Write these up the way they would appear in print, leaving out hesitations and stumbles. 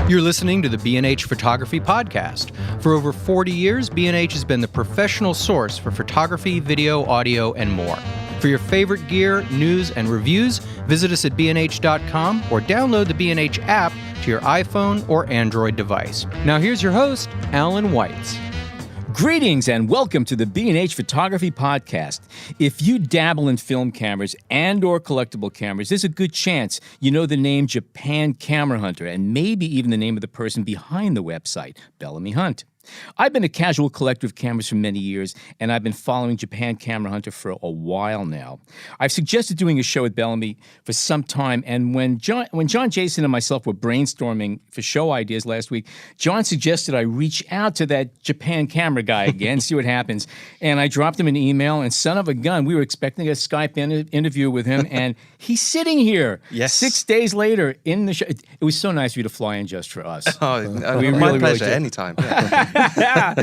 You're listening to the B&H Photography Podcast. For over 40 years, B&H has been the professional source for photography, video, audio, and more. For your favorite gear, news, and reviews, visit us at bnh.com or download the B&H app to your iPhone or Android device. Now here's your host, Alan Weitz. Greetings and welcome to the B&H Photography Podcast. If you dabble in film cameras and or collectible cameras, there's a good chance you know the name Japan Camera Hunter and maybe even the name of the person behind the website, Bellamy Hunt. I've been a casual collector of cameras for many years, and I've been following Japan Camera Hunter for a while now. I've suggested doing a show with Bellamy for some time, and when John, Jason, and myself were brainstorming for show ideas last week, John suggested I reach out to that Japan camera guy again, see what happens. And I dropped him an email, and son of a gun, we were expecting a Skype interview with him, and he's sitting here 6 days later in the show. It was so nice of you to fly in just for us. My pleasure, anytime. Yeah.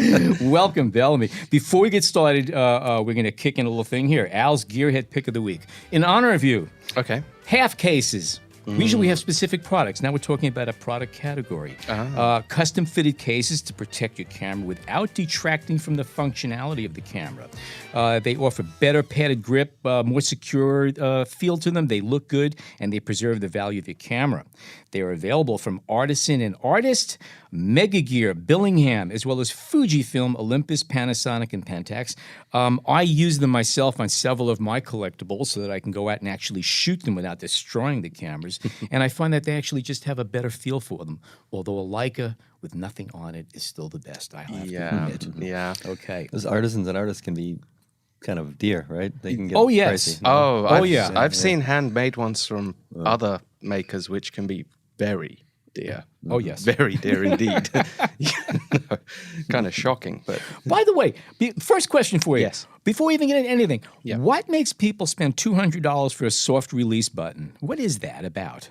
Welcome, Bellamy. Before we get started, we're going to kick in a little thing here. Al's Gearhead Pick of the Week. In honor of you, Okay. half cases. Usually we have specific products. Now we're talking about a product category. Custom-fitted cases to protect your camera without detracting from the functionality of the camera. They offer better padded grip, more secure feel to them. They look good, and they preserve the value of your camera. They are available from Artisan and Artist, Mega Gear, Billingham, as well as Fujifilm, Olympus, Panasonic, and Pentax. I use them myself on several of my collectibles so that I can go out and actually shoot them without destroying the cameras. And I find that they actually just have a better feel for them. Although a Leica with nothing on it is still the best, I have to admit. Yeah. Okay. Those artisans and artists can be kind of dear, right? They can get yes. pricey. I've seen handmade ones from other makers which can be very dear. Oh, yes. Very dear indeed. Kind of shocking. But By the way, first question for you. Yes. Before we even get into anything, Yeah. what makes people spend $200 for a soft release button? What is that about?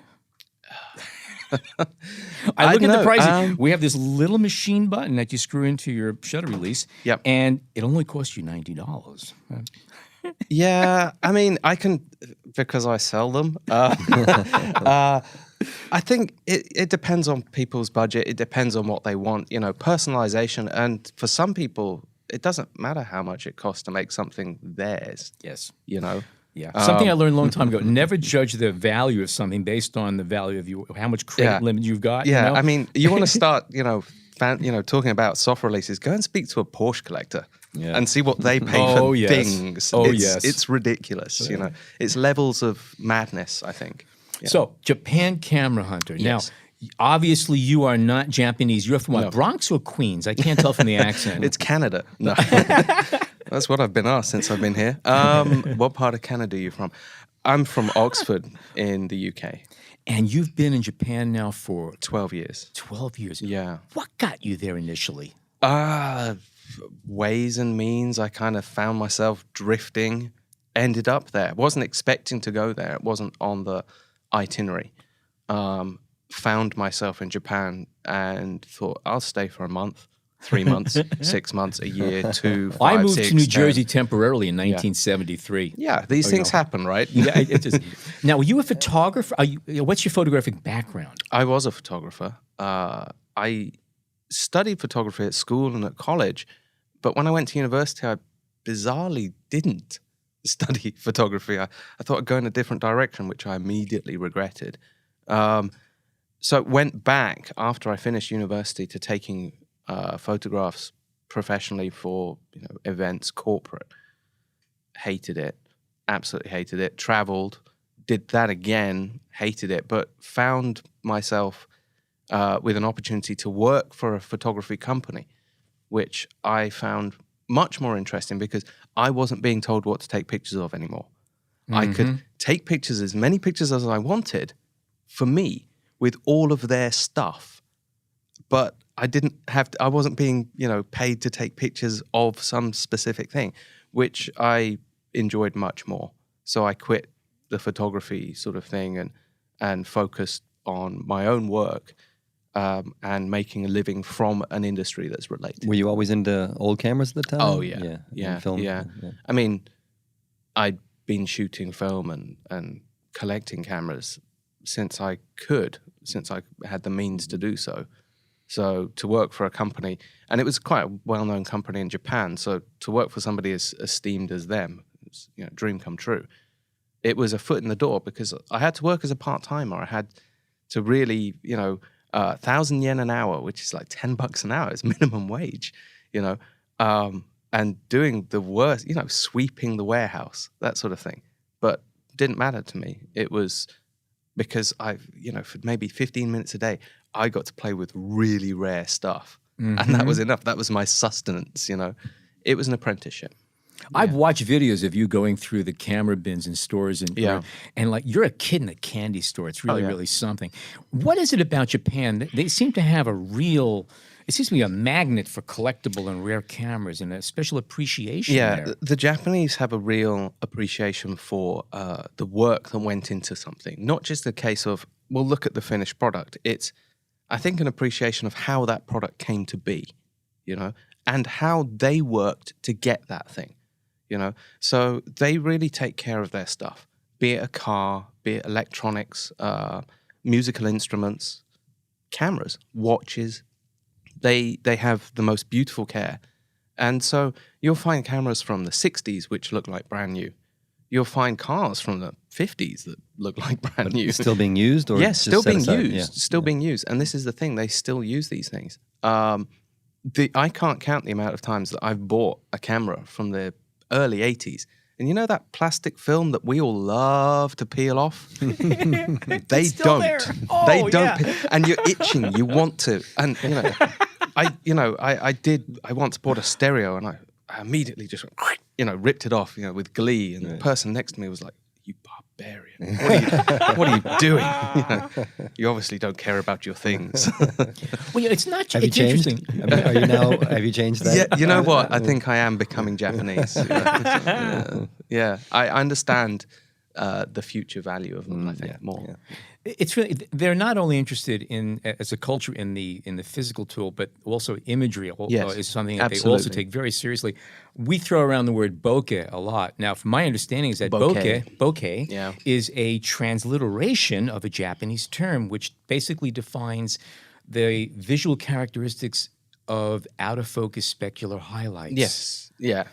I look at the pricing. We have this little machine button that you screw into your shutter release, Yep. and it only costs you $90. yeah, I mean, I can, because I sell them. I think it depends on people's budget. It depends on what they want, personalization. And for some people, it doesn't matter how much it costs to make something theirs. Yes. Yeah. Something I learned a long time ago. Never judge the value of something based on the value of how much credit limit you've got. Yeah, you know? I mean, you want to start, talking about soft releases, go and speak to a Porsche collector and see what they pay for things. It's ridiculous, It's levels of madness, I think. Yeah. So, Japan Camera Hunter. Yes. Now, obviously, you are not Japanese. You're from what, Bronx or Queens? I can't tell from the accent. It's Canada. No. That's what I've been asked since I've been here. What part of Canada are you from? I'm from Oxford in the UK. And you've been in Japan now for 12 years. 12 years. Yeah. What got you there initially? Ways and means. I kind of found myself drifting, ended up there. Wasn't expecting to go there. It wasn't on the itinerary. Found myself in Japan and thought, I'll stay for a month, 3 months, 6 months, a year, 2, 5, I moved 6, to New 10. Jersey temporarily in 1973. Yeah, these things happen, right? Yeah, it just, now, were you a photographer? What's your photographic background? I was a photographer. I studied photography at school and at college, but when I went to university, I bizarrely didn't study photography. I thought I'd go in a different direction, which I immediately regretted. So went back after I finished university to taking photographs professionally for events, corporate. Hated it, absolutely hated it. Traveled, did that again, hated it, but found myself with an opportunity to work for a photography company, which I found much more interesting because I wasn't being told what to take pictures of anymore. I could take pictures, as many pictures as I wanted, for me, with all of their stuff. But I wasn't being, paid to take pictures of some specific thing, which I enjoyed much more. So I quit the photography sort of thing and focused on my own work and making a living from an industry that's related. Were you always into old cameras at the time? Oh, yeah. Yeah. Film? Yeah. I mean, I'd been shooting film and collecting cameras since I had the means to do so. So to work for a company, and it was quite a well-known company in Japan, so to work for somebody as esteemed as them, it was, dream come true. It was a foot in the door because I had to work as a part-timer. I had to really, 1,000 yen an hour, which is like $10 an hour, it's minimum wage, and doing the worst, sweeping the warehouse, that sort of thing. But it didn't matter to me. It was because for maybe 15 minutes a day, I got to play with really rare stuff. Mm-hmm. And that was enough. That was my sustenance, It was an apprenticeship. I've watched videos of you going through the camera bins in stores and like you're a kid in a candy store. It's really, really something. What is it about Japan? They seem to have it seems to be a magnet for collectible and rare cameras and a special appreciation there. The Japanese have a real appreciation for the work that went into something. Not just the case of, well, look at the finished product. It's, I think, an appreciation of how that product came to be, and how they worked to get that thing. So they really take care of their stuff, be it a car, be it electronics, musical instruments, cameras, watches. They have the most beautiful care. And so you'll find cameras from the 60s which look like brand new. You'll find cars from the 50s that look like brand new. Still being used? Or yes, still being used. Yeah. Still being used. And this is the thing, they still use these things. I can't count the amount of times that I've bought a camera from the early 80s. And you know that plastic film that we all love to peel off? They don't. Oh, they don't. And you're itching. You want to. And, I once bought a stereo and I immediately just, ripped it off, with glee. And the person next to me was like, "You barbarian. What are you doing? You obviously don't care about your things." Well, it's not. Have you changed? Have you changed that? Yeah, you know what? I think I am becoming Japanese. I understand the future value of them. I think more. Yeah. It's really, they're not only interested in, as a culture, in the physical tool, but also imagery is something that they also take very seriously. We throw around the word bokeh a lot. Now, from my understanding is that bokeh is a transliteration of a Japanese term, which basically defines the visual characteristics of out-of-focus specular highlights. Yes, yeah.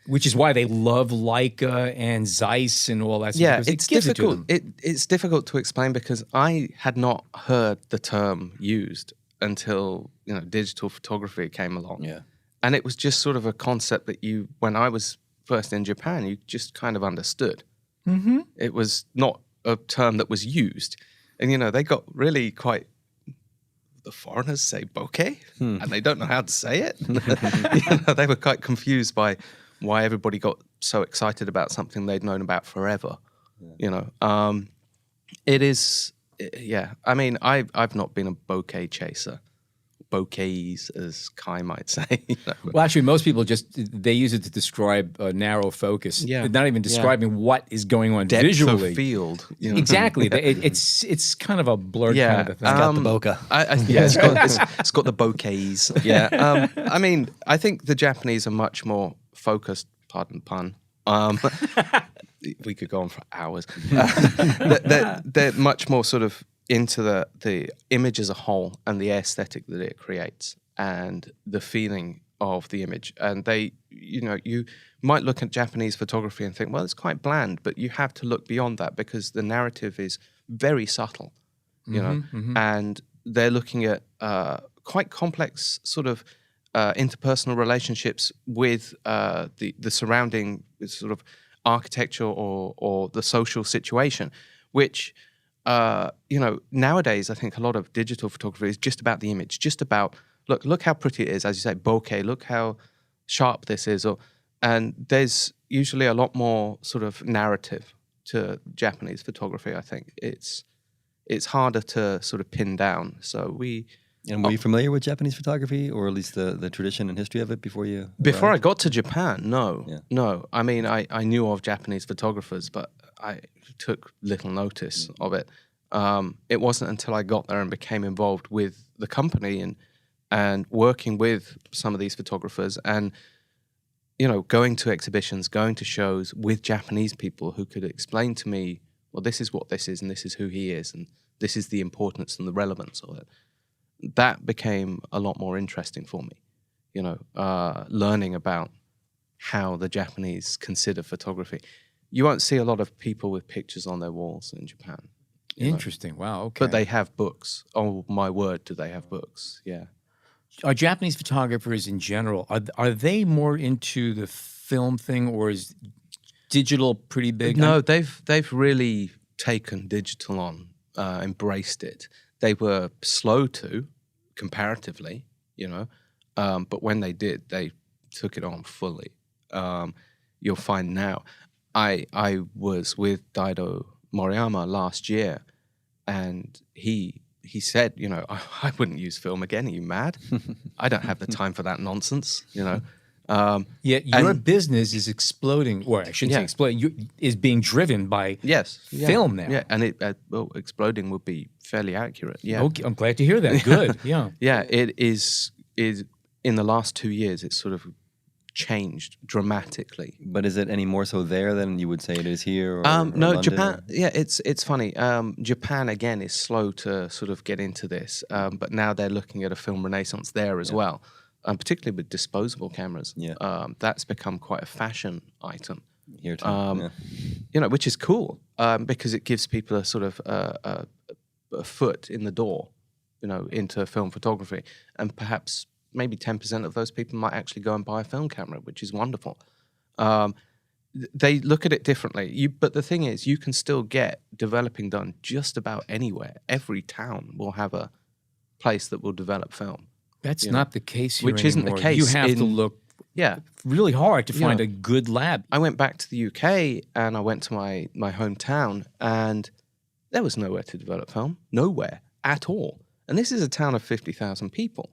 Which is why they love Leica and Zeiss and all that stuff. Yeah, it's difficult. It's difficult to explain because I had not heard the term used until digital photography came along. Yeah, and it was just sort of a concept that when I was first in Japan, you just kind of understood. Mm-hmm. It was not a term that was used, and they got really quite. The foreigners say bokeh, and they don't know how to say it. They were quite confused by why everybody got so excited about something they'd known about forever. Yeah. It is, I mean, I've not been a bokeh chaser. Bouquets, as Kai might say. Well, actually, most people they use it to describe a narrow focus. Yeah. Not even describing what is going on depth visually. Of field. Exactly. It's kind of a blurred kind of a thing. It's got the bokeh. It's got the bouquets. Yeah. I mean, I think the Japanese are much more focused, pardon pun. We could go on for hours. They're much more sort of into the image as a whole and the aesthetic that it creates and the feeling of the image. And you might look at Japanese photography and think, well, it's quite bland, but you have to look beyond that because the narrative is very subtle, and they're looking at quite complex sort of interpersonal relationships with the surrounding sort of architecture or the social situation, which nowadays I think a lot of digital photography is just about the image, just about look how pretty it is, as you say, bokeh, look how sharp this is, and there's usually a lot more sort of narrative to Japanese photography. I think it's harder to sort of pin down. So were you familiar with Japanese photography, or at least the tradition and history of it before you arrived? Before I got to Japan, no. I mean, I knew of Japanese photographers, but I took little notice of it. It wasn't until I got there and became involved with the company and working with some of these photographers and, going to exhibitions, going to shows with Japanese people who could explain to me well, this is what this is, and this is who he is, and this is the importance and the relevance of it. That became a lot more interesting for me, learning about how the Japanese consider photography. You won't see a lot of people with pictures on their walls in Japan. Interesting. Wow. Okay. But they have books. Oh, my word, do they have books? Yeah. Are Japanese photographers in general, are they more into the film thing, or is digital pretty big? No, they've really taken digital on, embraced it. They were slow to, comparatively, but when they did, they took it on fully. You'll find now, I was with Daido Moriyama last year, and he said, I wouldn't use film again. Are you mad? I don't have the time for that nonsense, Yet your business is exploding, or I shouldn't say exploding, is being driven by film now. Yeah, and exploding would be fairly accurate. Yeah. Okay, I'm glad to hear that. Good, yeah. Yeah, it is in the last 2 years, it's sort of changed dramatically. But is it any more so there than you would say it is here? Or No, London, Japan. Yeah, it's funny. Japan again is slow to sort of get into this, but now they're looking at a film renaissance there as well, particularly with disposable cameras. Yeah, that's become quite a fashion item here too. which is cool because it gives people a sort of a foot in the door, into film photography, and perhaps maybe 10% of those people might actually go and buy a film camera, which is wonderful. They look at it differently. But the thing is, you can still get developing done just about anywhere. Every town will have a place that will develop film. That's not the case here Which isn't the anymore. case You have to look really hard to find a good lab. I went back to the UK and I went to my hometown, and there was nowhere to develop film. Nowhere at all. And this is a town of 50,000 people.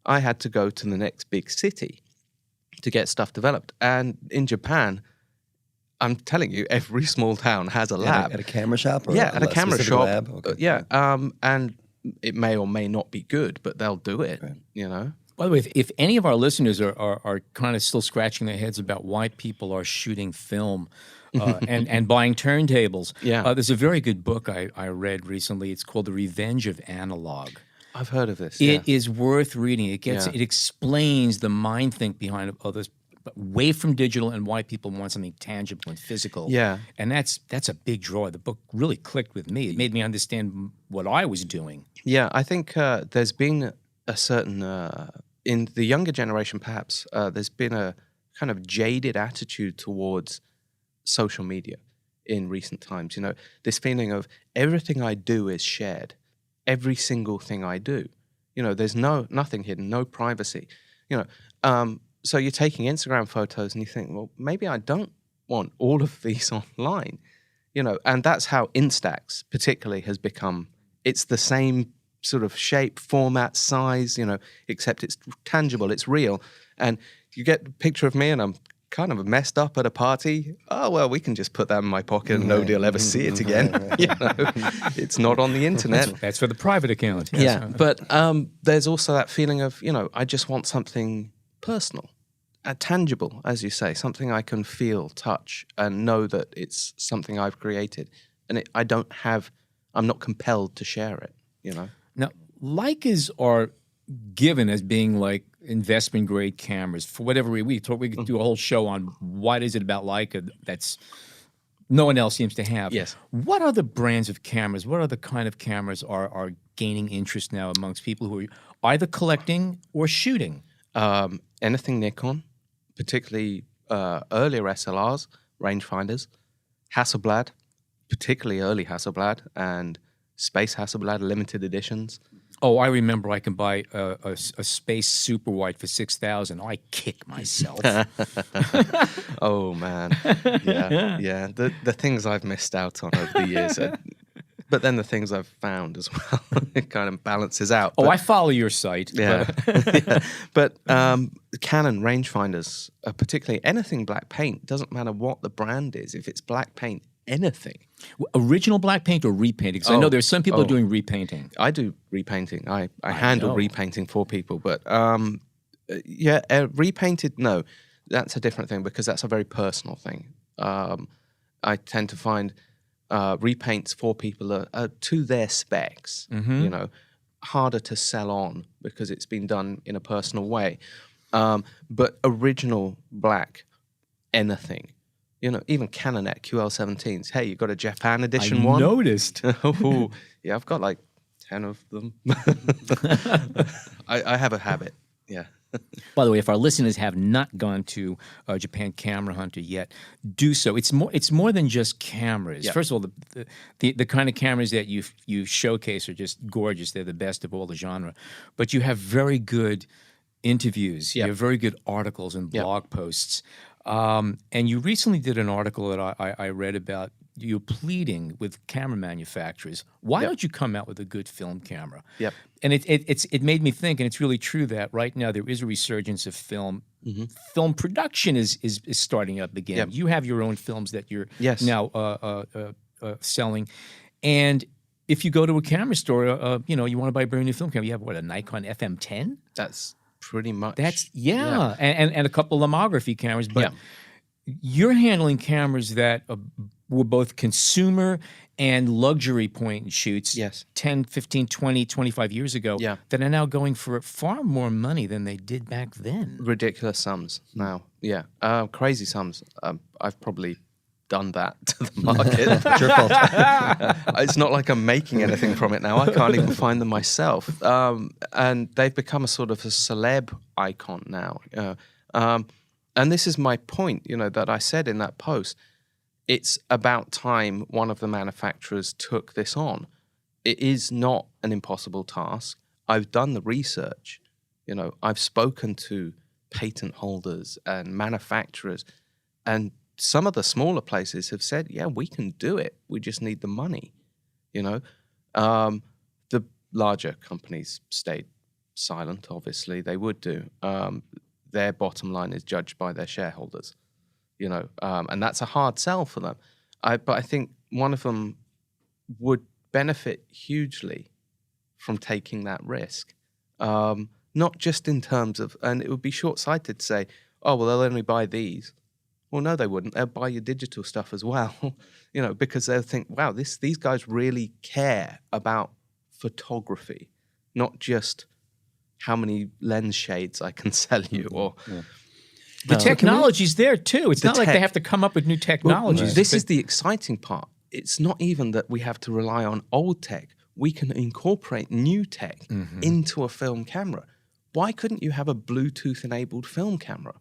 I had to go to the next big city to get stuff developed. And in Japan, I'm telling you, every small town has a lab. At a camera shop? Or at a camera specific shop. Lab? Okay. And it may or may not be good, but they'll do it, By the way, if any of our listeners are kind of still scratching their heads about why people are shooting film and buying turntables, there's a very good book I read recently. It's called The Revenge of Analog. I've heard of this. It is worth reading. It explains the mind think behind all this, away from digital, and why people want something tangible and physical. Yeah. And that's a big draw. The book really clicked with me. It made me understand what I was doing. Yeah, I think there's been a certain, in the younger generation perhaps, there's been a kind of jaded attitude towards social media in recent times. This feeling of everything I do is shared. Every single thing I do, there's nothing hidden, no privacy, so you're taking Instagram photos and you think, well, maybe I don't want all of these online, and that's how Instax particularly has become. It's the same sort of shape, format, size, except it's tangible, it's real. And you get a picture of me and I'm kind of messed up at a party. Oh, well, we can just put that in my pocket and nobody will ever see it again. It's not on the internet. That's for the private account. Yes. Yeah, but there's also that feeling of, I just want something personal, tangible, as you say, something I can feel, touch, and know that it's something I've created. And I'm not compelled to share it, Now, Leicas are given as being like investment grade cameras for whatever we could do a whole show on what is it about Leica that's no one else seems to have. Yes. What other brands of cameras, what other kind of cameras are gaining interest now amongst people who are either collecting or shooting? Anything Nikon, particularly earlier SLRs, rangefinders, Hasselblad, particularly early Hasselblad, and Space Hasselblad limited editions. Oh, I remember I can buy a Space Super Wide for $6,000. I kick myself. Oh, man. Yeah. The things I've missed out on over the years. But then the things I've found as well, it kind of balances out. I follow your site. Yeah. But Canon rangefinders, particularly anything black paint, doesn't matter what the brand is. If it's black paint, anything. Original black paint or repainting? Because I know there's some people doing repainting. I do repainting. I handle repainting for people. But repainted, no. That's a different thing because that's a very personal thing. I tend to find repaints for people are to their specs, you know, harder to sell on because it's been done in a personal way. But original black anything, you know, even Canonet QL17s. Hey, you got a Japan edition I one? noticed. Oh, yeah, I've got like 10 of them. I have a habit, yeah. By the way, if our listeners have not gone to Japan Camera Hunter yet, do so. It's more than just cameras. Yep. First of all, the kind of cameras that you showcase are just gorgeous. They're the best of all the genre. But you have very good interviews. Yep. You have very good articles and blog posts. And you recently did an article that I read about you pleading with camera manufacturers. Why don't you come out with a good film camera? Yep. And it made me think, and it's really true that right now there is a resurgence of film. Film production is starting up again. Yep. You have your own films that you're Yes. now selling, and if you go to a camera store, you know, you want to buy a brand new film camera. You have what, a Nikon FM10? That's pretty much. That's and a couple of lomography cameras, but you're handling cameras that were both consumer and luxury point and shoots 10, 15, 20, 25 years ago that are now going for far more money than they did back then. Ridiculous sums now. Yeah. Crazy sums. I've probably done that to the market. It's your fault. It's not like I'm making anything from it now. I can't even find them myself. And they've become a sort of a celeb icon now. And this is my point, you know, that I said in that post. It's about time one of the manufacturers took this on. It is not an impossible task. I've done the research. You know, I've spoken to patent holders and manufacturers, and some of the smaller places have said, yeah, we can do it. We just need the money, you know. The larger companies stayed silent, obviously. They would do. Their bottom line is judged by their shareholders, you know, and that's a hard sell for them. But I think one of them would benefit hugely from taking that risk, not just in terms of, and it would be short-sighted to say, oh, well, they'll only buy these. Well, no, they wouldn't. They'll buy your digital stuff as well, you know, because they'll think, wow, these guys really care about photography, not just how many lens shades I can sell you or... The technology's there too. It's not like they have to come up with new technologies. Well, this is the exciting part. It's not even that we have to rely on old tech. We can incorporate new tech into a film camera. Why couldn't you have a Bluetooth-enabled film camera?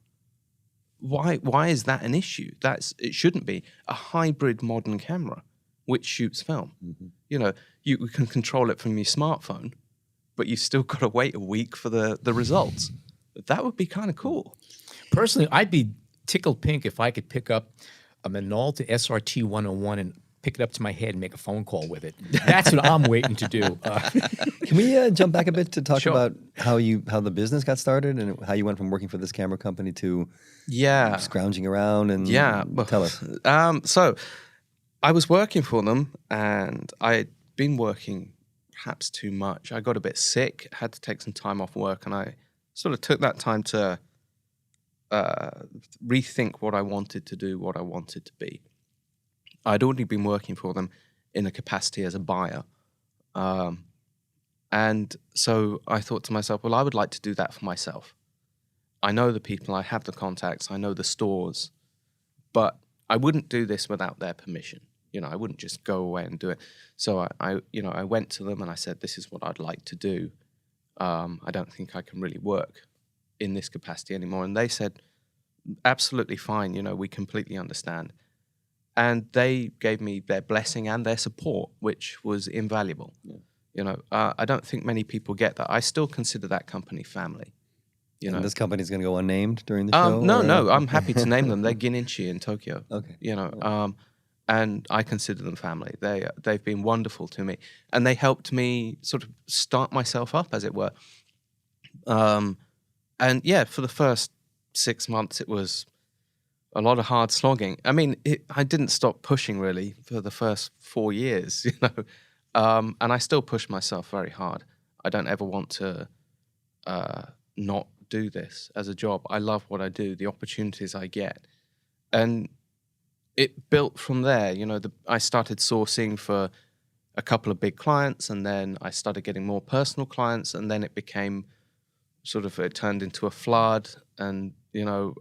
Why is that an issue? It shouldn't be. A hybrid modern camera which shoots film. You know, you can control it from your smartphone, but you've still got to wait a week for the results. That would be kind of cool. Personally, I'd be tickled pink if I could pick up a Minolta SRT 101 and pick it up to my head and make a phone call with it. That's what I'm waiting to do. Can we jump back a bit to talk about how the business got started and how you went from working for this camera company to scrounging around and tell us. So I was working for them and I had been working perhaps too much. I got a bit sick, had to take some time off work, and I sort of took that time to rethink what I wanted to do, what I wanted to be. I'd already been working for them in a capacity as a buyer. And so I thought to myself, well, I would like to do that for myself. I know the people, I have the contacts, I know the stores, but I wouldn't do this without their permission. You know, I wouldn't just go away and do it. So I went to them and I said, this is what I'd like to do. I don't think I can really work in this capacity anymore. And they said, absolutely fine, you know, we completely understand. And they gave me their blessing and their support, which was invaluable. You know, I don't think many people get that. I still consider that company family. You know, this company's going to go unnamed during the show? No, I'm happy to name them. They're Ginichi in Tokyo. Okay. You know, and I consider them family. They've been wonderful to me. And they helped me sort of start myself up, as it were. And yeah, for the first 6 months, it was a lot of hard slogging. I mean, I didn't stop pushing really for the first 4 years, you know, and I still push myself very hard. I don't ever want to not do this as a job. I love what I do, the opportunities I get. And it built from there. You know, I started sourcing for a couple of big clients, and then I started getting more personal clients, and then it became it turned into a flood. And, you know,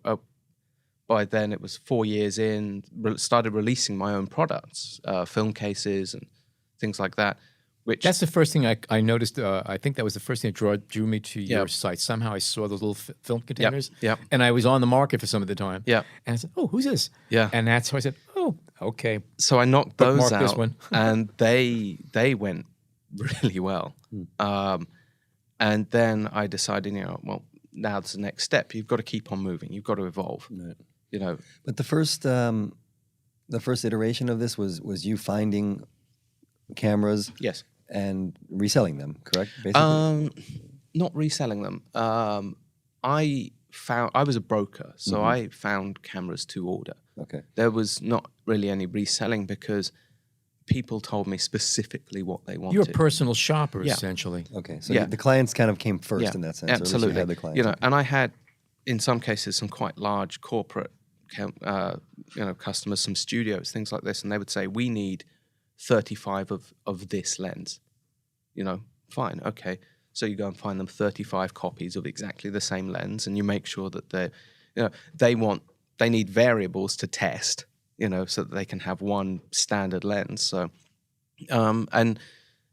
by then it was 4 years in, started releasing my own products, film cases and things like that. That's the first thing I noticed. I think that was the first thing that drew me to your site. Somehow I saw those little film containers, and I was on the market for some of the time. And I said, "Oh, who's this?" And that's how I said, "Oh, okay." So I knocked those out, this one. and they went really well. And then I decided, you know, well, now's the next step. You've got to keep on moving. You've got to evolve. Right. You know. But the first iteration of this was you finding cameras, yes, and reselling them, correct? Basically? Not reselling them. I was a broker, so I found cameras to order. Okay. There was not really any reselling because people told me specifically what they wanted. You're a personal shopper, essentially. Okay, so the clients kind of came first in that sense. Absolutely. Or at least you had the clients. You know, and I had, in some cases, some quite large corporate, customers, some studios, things like this, and they would say, "We need 35 of this lens." You know, fine, okay. So you go and find them 35 copies of exactly the same lens, and you make sure that they need variables to test, you know, so that they can have one standard lens. So, and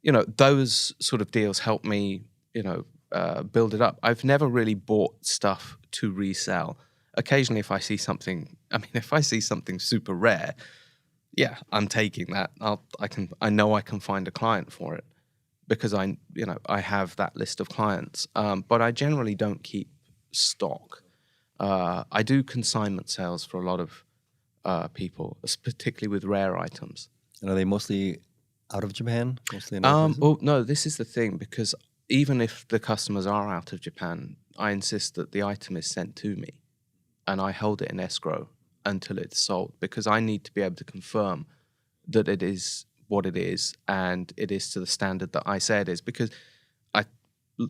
you know, those sort of deals help me, you know, build it up. I've never really bought stuff to resell. Occasionally, if I see something super rare, yeah, I'm taking that. I know I can find a client for it because I have that list of clients. But I generally don't keep stock. I do consignment sales for a lot of people, particularly with rare items. And are they mostly out of Japan? Well, no, this is the thing, because even if the customers are out of Japan, I insist that the item is sent to me, and I hold it in escrow until it's sold, because I need to be able to confirm that it is what it is and it is to the standard that I say it is, because I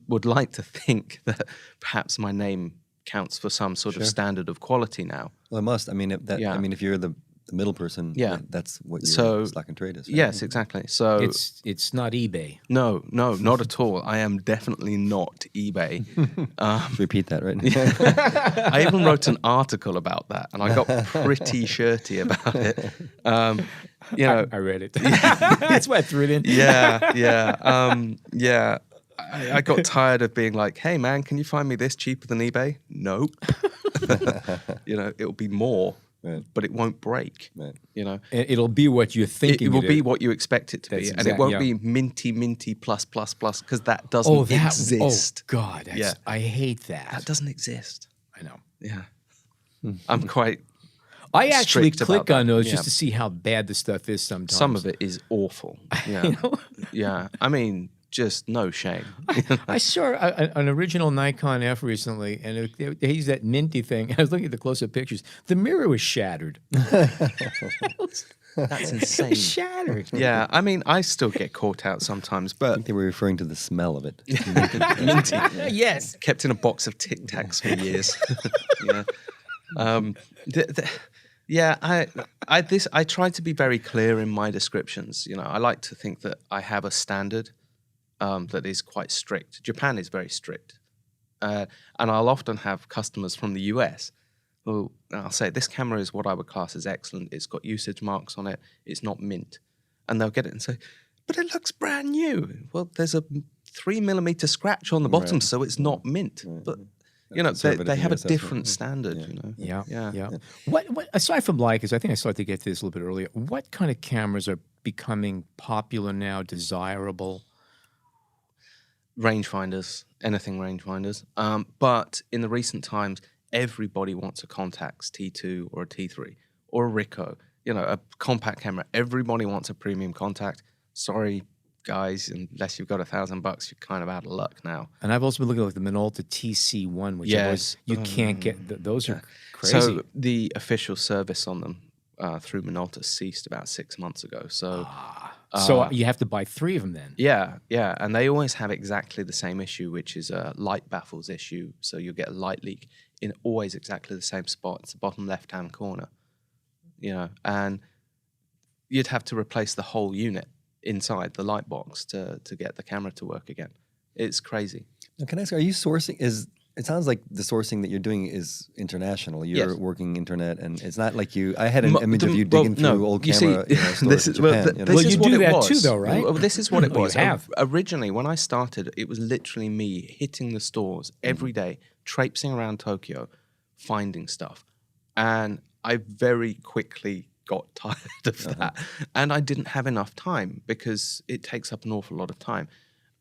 would like to think that perhaps my name counts for some sort of standard of quality now. Well, it must. I mean, if you're the middle person, that's what your stock and trade is. Right? Yes, exactly. So it's not eBay. No, not at all. I am definitely not eBay. Repeat that, right? I even wrote an article about that, and I got pretty shirty about it. You know, I read it. That's why I threw it in. Yeah. I got tired of being like, "Hey man, can you find me this cheaper than eBay?" Nope. You know, it'll be more. Right. But it won't break. Right. You know, it'll be what you're thinking. It will be what you expect it to be, and it won't be minty plus because that doesn't exist. Oh God, I hate that. That doesn't exist. I know. Yeah, I'm quite. I actually click on those just to see how bad the stuff is. Sometimes some of it is awful. Yeah, you know? Yeah. I mean, just no shame. I saw an original Nikon F recently, and they used that minty thing. I was looking at the close-up pictures. The mirror was shattered. That's insane. It was shattered. Yeah, I mean, I still get caught out sometimes, but I think they were referring to the smell of it. Minty. Yes. Kept in a box of Tic Tacs for years. Yeah. I try to be very clear in my descriptions. You know, I like to think that I have a standard that is quite strict. Japan is very strict. And I'll often have customers from the US who, I'll say, this camera is what I would class as excellent. It's got usage marks on it. It's not mint. And they'll get it and say, but it looks brand new. Well, there's a 3mm scratch on the bottom, so it's not mint. Right. But, you know, they have a different standard, you know. Yeah. What aside from Leicas, I think I started to get to this a little bit earlier, what kind of cameras are becoming popular now, desirable? Rangefinders, anything rangefinders. But in the recent times, everybody wants a Contax T2 or a T3 or a Ricoh, you know, a compact camera. Everybody wants a premium Contact. Sorry, guys, unless you've got $1,000, you're kind of out of luck now. And I've also been looking at the Minolta TC1, which you can't get. Those are crazy. So the official service on them through Minolta ceased about 6 months ago. So. So you have to buy 3 of them then? Yeah, and they always have exactly the same issue, which is a light baffles issue. So you'll get a light leak in always exactly the same spot. It's the bottom left-hand corner. and you'd have to replace the whole unit inside the light box to get the camera to work again. It's crazy. Now, can I ask, are you sourcing, it sounds like the sourcing that you're doing is international. You're working internet, and it's not like I had an image of you digging through old camera stores in Japan. You do that too, though, right? Well, this is what it was. You have. Originally, when I started, it was literally me hitting the stores every day, traipsing around Tokyo, finding stuff. And I very quickly got tired of that. And I didn't have enough time because it takes up an awful lot of time.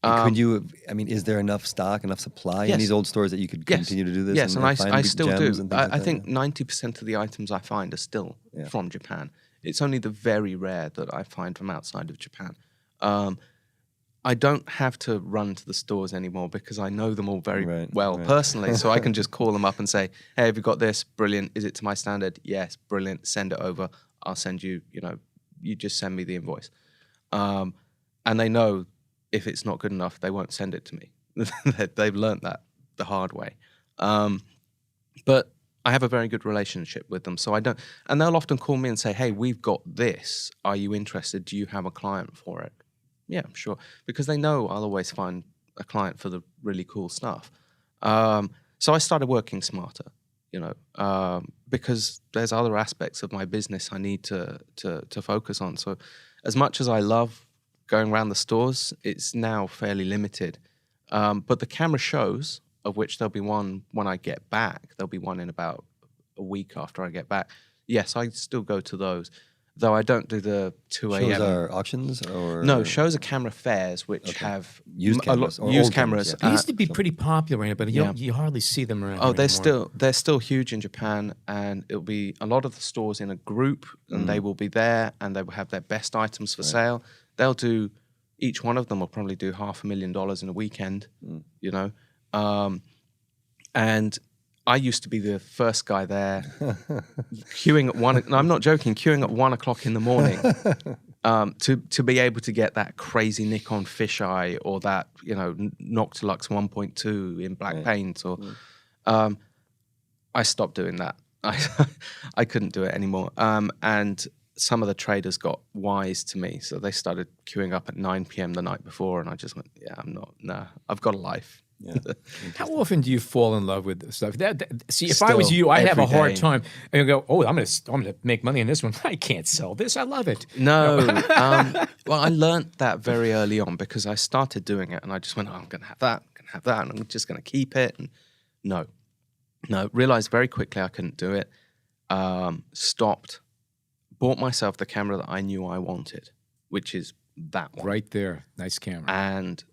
Could you, is there enough stock, enough supply in these old stores that you could continue to do this? Yes, and I still do. I like think 90% of the items I find are still from Japan. It's only the very rare that I find from outside of Japan. I don't have to run to the stores anymore because I know them all very well personally. So I can just call them up and say, hey, have you got this? Brilliant. Is it to my standard? Yes, brilliant. Send it over. I'll send you, you just send me the invoice. And they know if it's not good enough, they won't send it to me. They've learned that the hard way. But I have a very good relationship with them. So I don't, and they'll often call me and say, hey, we've got this. Are you interested? Do you have a client for it? Yeah, sure. Because they know I'll always find a client for the really cool stuff. So I started working smarter, because there's other aspects of my business I need to focus on. So as much as I love going around the stores, it's now fairly limited. But the camera shows, of which there'll be one when I get back, there'll be one in about a week after I get back. Yes, I still go to those, though I don't do the 2 a.m. Shows are auctions? Or no, shows are camera fairs, which have used cameras. Used cameras. They used to be pretty popular in it, but you hardly see them around. Oh, they're still huge in Japan, and it'll be a lot of the stores in a group, and they will be there, and they will have their best items for sale. They'll do, each one of them will probably do $500,000 in a weekend, and I used to be the first guy there, queuing at I'm not joking, queuing at 1 o'clock in the morning to be able to get that crazy Nikon fisheye or that, Noctilux 1.2 in black paint. Or I stopped doing that. I couldn't do it anymore. And some of the traders got wise to me, so they started queuing up at 9 p.m. the night before, and I just went, I've got a life. Yeah. How often do you fall in love with stuff? See, if I was you, I'd have a hard time. And go, I'm gonna make money on this one. I can't sell this. I love it. No. Well, I learned that very early on because I started doing it, and I just went, I'm gonna have that, and I'm just gonna keep it. And no, realized very quickly I couldn't do it. Stopped. Bought myself the camera that I knew I wanted, which is that one. Right there. Nice camera. And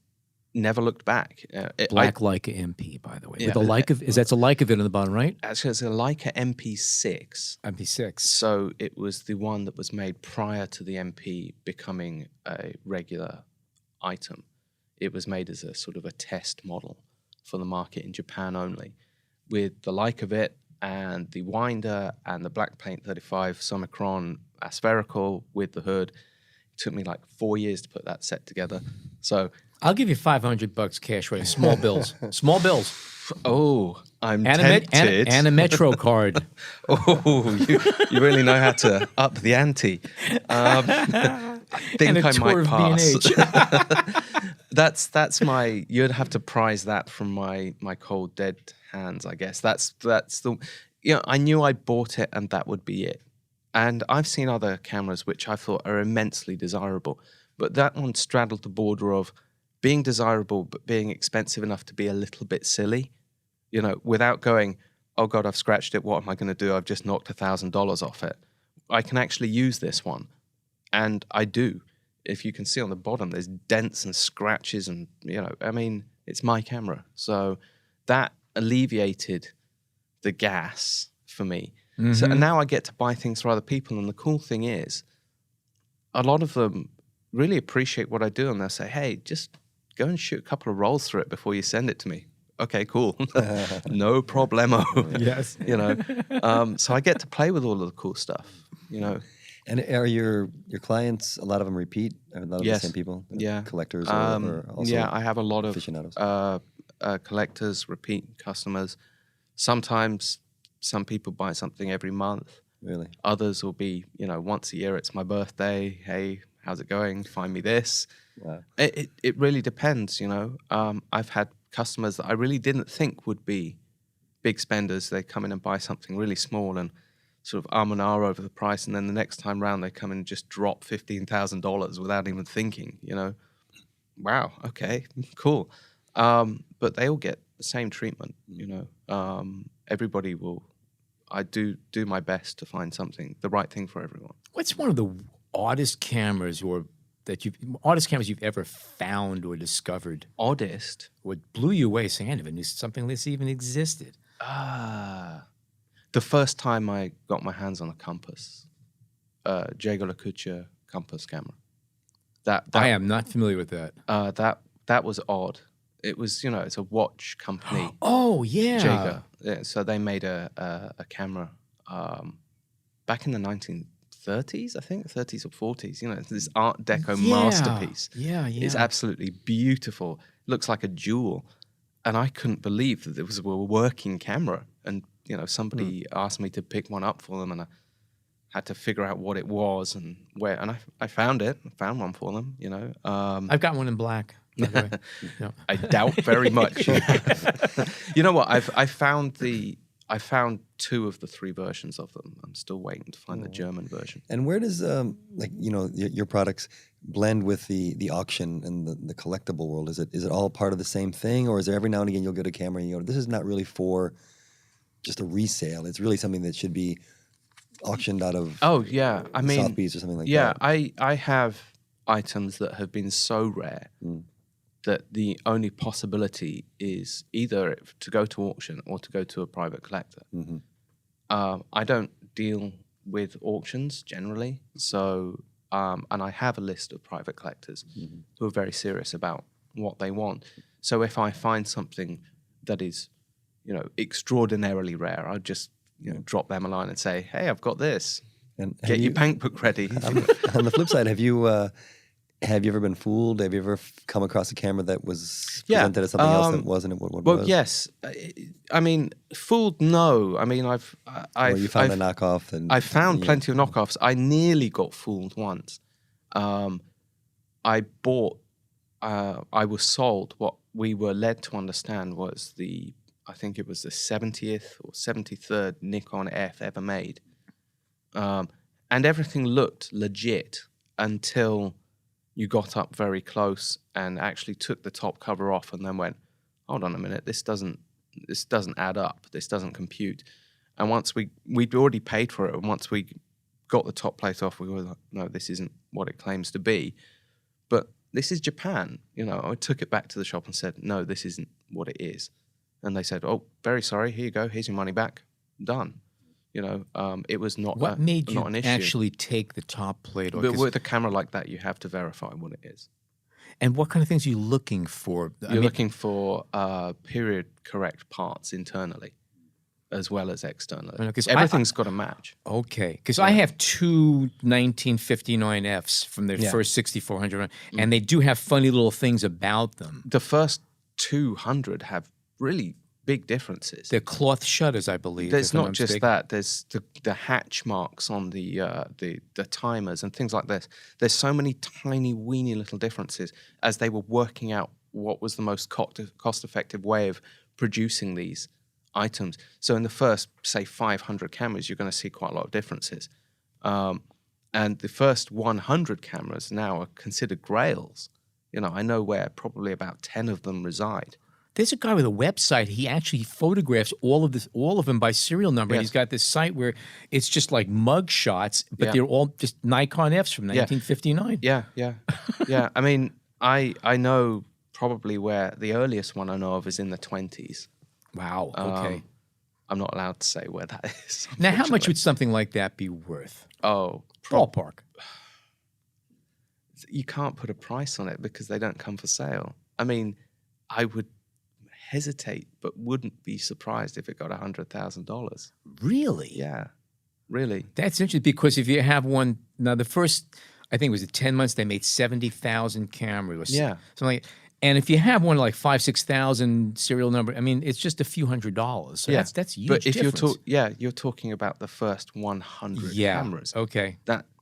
never looked back. Black Leica MP, by the way. With a Leica, that's a Leica vid on the bottom, right? Actually, it's a Leica MP6. MP6. So it was the one that was made prior to the MP becoming a regular item. It was made as a sort of a test model for the market in Japan only, with the Leica vid and the winder and the black paint 35 Summicron aspherical with the hood. It took me like 4 years to put that set together. So I'll give you $500 cash ready. Small bills. Small bills. Oh, I'm tempted. And a Metro card. Oh, you really know how to up the ante. I think I might pass. That's my. You'd have to prize that from my cold dead hands, I guess. That's the. I knew I bought it and that would be it. And I've seen other cameras which I thought are immensely desirable, but that one straddled the border of being desirable but being expensive enough to be a little bit silly, without going, oh God, I've scratched it. What am I going to do? I've just knocked $1,000 off it. I can actually use this one, and I do. If you can see on the bottom, there's dents and scratches, and it's my camera, so that alleviated the gas for me. Mm-hmm. So and now I get to buy things for other people, and the cool thing is, a lot of them really appreciate what I do, and they'll say, "Hey, just go and shoot a couple of rolls through it before you send it to me." Okay, cool, no problemo. Yes, so I get to play with all of the cool stuff, And are your clients, a lot of them repeat? Are a lot of the same people? Yeah. Collectors or also I have a lot of aficionados? Collectors, repeat customers. Sometimes some people buy something every month. Really? Others will be, once a year, it's my birthday. Hey, how's it going? Find me this. Wow. It really depends, I've had customers that I really didn't think would be big spenders. They come in and buy something really small and sort of and ah over the price, and then the next time round they come in and just drop $15,000 without even thinking, Wow, okay, cool. But they all get the same treatment, everybody will. I do my best to find something, the right thing for everyone. What's one of the oddest cameras you've ever found or discovered? Oddest? What blew you away, saying, I never knew something like this even existed. The first time I got my hands on a compass, Jaeger LeCoultre compass camera. That I am not familiar with that. That was odd. It was, it's a watch company. Oh, yeah. Jaeger. Yeah, so they made a camera back in the 1930s, I think, 30s or 40s. It's this Art Deco masterpiece. Yeah. It's absolutely beautiful. Looks like a jewel. And I couldn't believe that it was a working camera. And, somebody asked me to pick one up for them, and I had to figure out what it was and where. And I found it. I found one for them, I've got one in black. No. I doubt very much. You know what? I found 2 of the 3 versions of them. I'm still waiting to find the German version. And where does your products blend with the auction and the collectible world? Is it all part of the same thing, or is there every now and again you'll get a camera and you go, this is not really for just a resale. It's really something that should be auctioned out of Sotheby's or something like that. Yeah, I have items that have been so rare that the only possibility is either to go to auction or to go to a private collector. Mm-hmm. I don't deal with auctions generally, so and I have a list of private collectors who are very serious about what they want. So if I find something that is, extraordinarily rare, I'll just drop them a line and say, "Hey, I've got this. And get your bank book ready." On the flip side, have you ever been fooled? Have you ever come across a camera that was presented as something else that wasn't what it was? Well, yes. I mean, fooled, no. I mean, I've you found a knockoff. I found plenty of knockoffs. I nearly got fooled once. I was sold what we were led to understand was I think it was the 70th or 73rd Nikon F ever made. And everything looked legit until you got up very close and actually took the top cover off and then went, hold on a minute, this doesn't add up, this doesn't compute. And once we'd already paid for it, and once we got the top plate off, we were like, no, this isn't what it claims to be. But this is Japan. I took it back to the shop and said, no, this isn't what it is. And they said, oh, very sorry, here you go, here's your money back, done. It was not what made you not an issue. Actually take the top plate off? But with a camera like that, you have to verify what it is. And what kind of things are you looking for? You're looking for period correct parts internally as well as externally. Everything's got to match. Okay. Because I have 2 1959Fs from their first 6400, and they do have funny little things about them. The first 200 have really big differences. They're cloth shutters, I believe. There's not just that. There's the hatch marks on the timers and things like this. There's so many tiny, weeny little differences as they were working out what was the most cost-effective way of producing these items. So in the first, say, 500 cameras, you're going to see quite a lot of differences. And the first 100 cameras now are considered grails. I know where probably about 10 of them reside. There's a guy with a website. He actually photographs all of them by serial number. Yes. And he's got this site where it's just like mug shots, but they're all just Nikon Fs from 1959. Yeah. I mean, I know probably where the earliest one I know of is in the 20s. Wow. Okay. I'm not allowed to say where that is. Now, how much would something like that be worth? Oh, ballpark. You can't put a price on it because they don't come for sale. I mean, I would hesitate, but wouldn't be surprised if it got $100,000. Really? Yeah, really. That's interesting because if you have one now, the first, I think it was 10 months, they made 70,000 cameras. Something like, And if you have one like 5,000-6,000 serial number, I mean, it's just a few $100s. So that's huge. But if difference. you're talking about the first 100 cameras. Okay.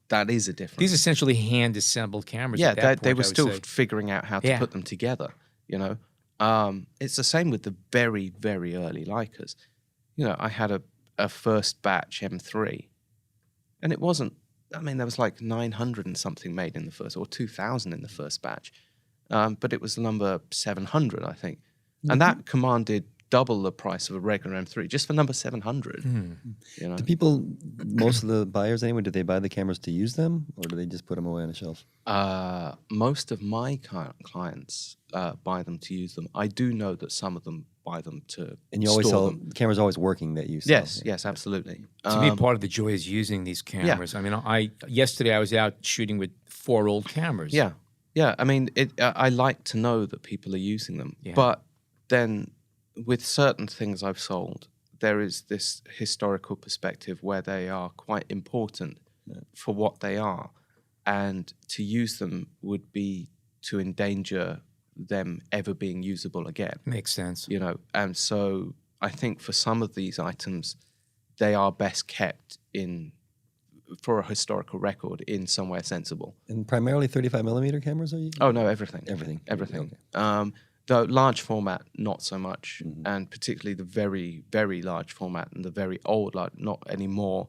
That is a difference. These are essentially hand-assembled cameras. Yeah, at that they point, were I would still say. figuring out how to put them together. You know, it's the same with the very, very early Leicas. You know, I had a first batch M3, and it wasn't. I mean, there was like 900 and something made in the first, or 2,000 in the first batch, but it was the number 700, I think, and that commanded double the price of a regular M3 just for number 700. You know? Do people, most of the buyers anyway, do they buy the cameras to use them, or do they just put them away on a shelf? Most of my clients buy them to use them. I do know that some of them buy them to And you always store sell, them. the camera's always working that you sell. Yes, absolutely. To me, part of the joy is using these cameras. I mean, yesterday I was out shooting with 4 old cameras. Yeah. I mean, I like to know that people are using them, but then with certain things I've sold, there is this historical perspective where they are quite important for what they are, and to use them would be to endanger them ever being usable again. Makes sense. You know, and so I think for some of these items, they are best kept for a historical record in somewhere sensible. And primarily 35mm cameras, are you? Oh no, everything. Everything. Okay. The large format, not so much, and particularly the very, very large format and the very old, not anymore.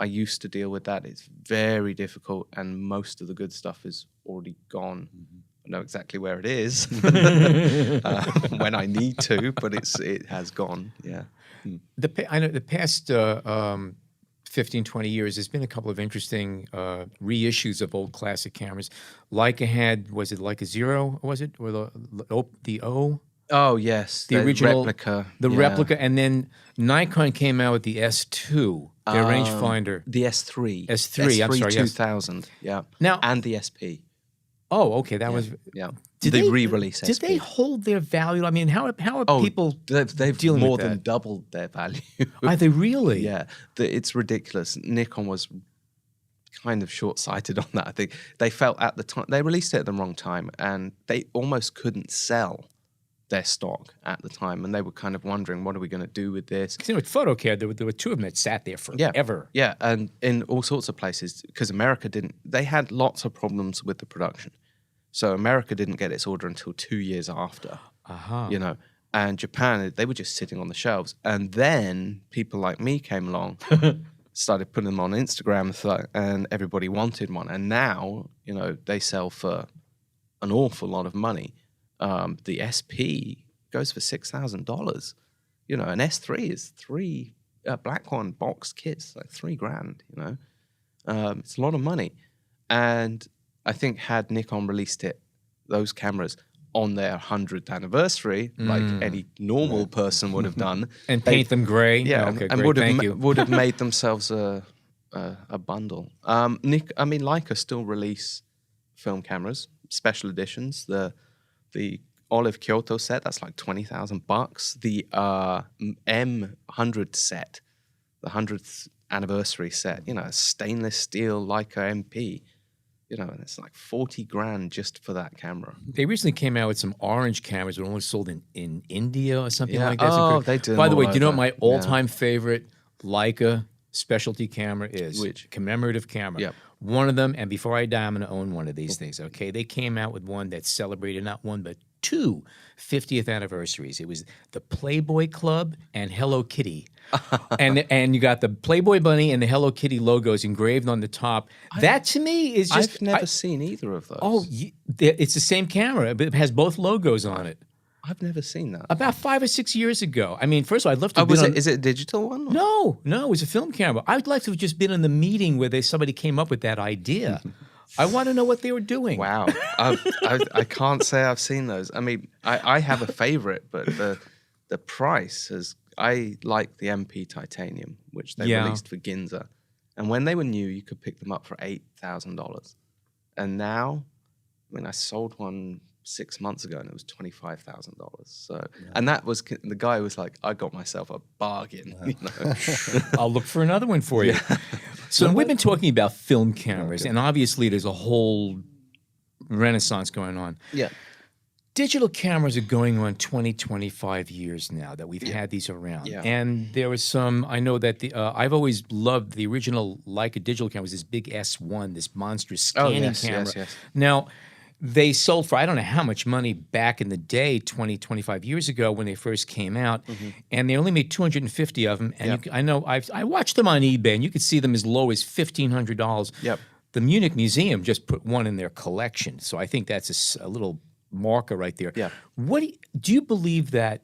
I used to deal with that. It's very difficult, and most of the good stuff is already gone. I know exactly where it is when I need to, but it has gone. Yeah. I know the past 15, 20 years, there's been a couple of interesting reissues of old classic cameras. Leica had, was it Leica Zero, was it? Or the O? Oh, yes. The original replica. The replica. And then Nikon came out with the S2, their rangefinder. The S3. S3, I'm sorry, yes. 2000, yeah. Now, and the SP. Oh, okay, that was... Yeah. Did the they re-release SP. Did they hold their value? I mean, how are people they've dealing more with than that? doubled their value. Are they really? Yeah, it's ridiculous. Nikon was kind of short-sighted on that. I think they felt at the time they released it at the wrong time, and they almost couldn't sell their stock at the time, and they were kind of wondering, what are we going to do with this? Because with PhotoCare, there were 2 of them that sat there forever. Yeah, and in all sorts of places, because America didn't. They had lots of problems with the production. So America didn't get its order until 2 years after, you know, and Japan, they were just sitting on the shelves. And then people like me came along, started putting them on Instagram, and everybody wanted one. And now, you know, they sell for an awful lot of money. The SP goes for $6,000. You know, an S3 is black one box kits, like $3,000, you know. It's a lot of money. And I think had Nikon released those cameras on their 100th anniversary, like any normal person would have done, and paint them gray, okay, and great, would have made themselves a bundle. Leica still release film cameras, special editions. The Olive Kyoto set, that's like $20,000. The M100 set, the 100th anniversary set, you know, a stainless steel Leica MP. You know, and it's like $40,000 just for that camera. They recently came out with some orange cameras that were only sold in India or something like that. Oh, they do. By the way, do you know what my all-time favorite Leica specialty camera is? Which? Commemorative camera. Yep. One of them, and before I die, I'm going to own one of these things, okay? They came out with one that celebrated not one, but 2 50th anniversaries. It was the Playboy Club and Hello Kitty. and you got the Playboy Bunny and the Hello Kitty logos engraved on the top. That to me is just... I've never seen either of those. Oh, it's the same camera, but it has both logos on it. I've never seen that. About 5 or 6 years ago. I mean, first of all, I'd love to have Is it a digital one? No, it was a film camera. I'd like to have just been in the meeting where somebody came up with that idea. I want to know what they were doing. Wow. I can't say I've seen those. I mean, I have a favorite, but the price has... I like the MP Titanium, which they released for Ginza. And when they were new, you could pick them up for $8,000. And now, I mean, I sold one 6 months ago and it was $25,000. So, and that was, the guy was like, I got myself a bargain. You know? I'll look for another one for you. So we've been talking about film cameras, and obviously there's a whole renaissance going on. Yeah. Digital cameras are going on 20, 25 years now that we've had these around. Yeah. And there was I know that I've always loved the original Leica digital camera, was this big S1, this monstrous scanning camera. Yes. Now, they sold for I don't know how much money back in the day, 20, 25 years ago when they first came out. And they only made 250 of them. And I know I watched them on eBay, and you could see them as low as $1,500. Yep. The Munich Museum just put one in their collection. So I think that's a little marker right there. Yeah. What do you believe that